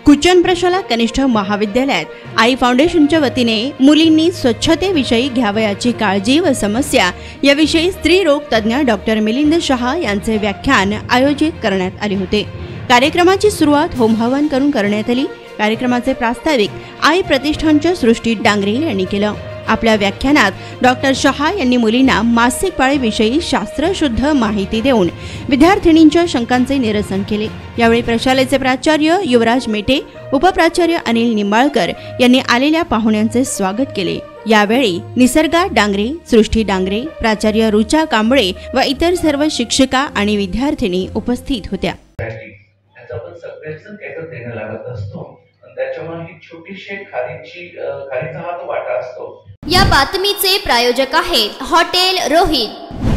कुचन प्रशाला कनिष्ठ महाविद्यालयात आई फाउंडेशनच्या वतीने मुलींनी स्वच्छतेविषयी घ्यावयाची काळजी व समस्या याविषयी स्त्रीरोग तज्ज्ञ डॉक्टर मिलिंद शहा यांचे व्याख्यान आयोजित करण्यात आले होते। कार्यक्रमाची सुरुवात होमहवन करून करण्यात आली। कार्यक्रमाचे प्रास्ताविक आई प्रतिष्ठानच्या सृष्टी डांगरे यांनी केलं। आपल्या व्याख्यानात डॉक्टर शहा यांनी मुलींना मासिक पाळीविषयी शास्त्रशुद्ध माहिती देऊन विद्यार्थिनींच्या शंकांचे निरसन केले। यावेळी प्रशालेचे प्राचार्य युवराज मेटे, उपप्राचार्य अनिल निंबाळकर यांनी आलेल्या पाहुण्यांचे स्वागत केले। यावेळी निसर्गा डांगरे, सृष्टी डांगरे, प्राचार्य रुचा कांबळे व इतर सर्व शिक्षिका आणि विद्यार्थिनी उपस्थित होत्या। त्याच्यामुळे ही छोटीशी खारीचा हा तो वाटा असतो। या बातमीचे प्रायोजक आहेत हॉटेल रोहित।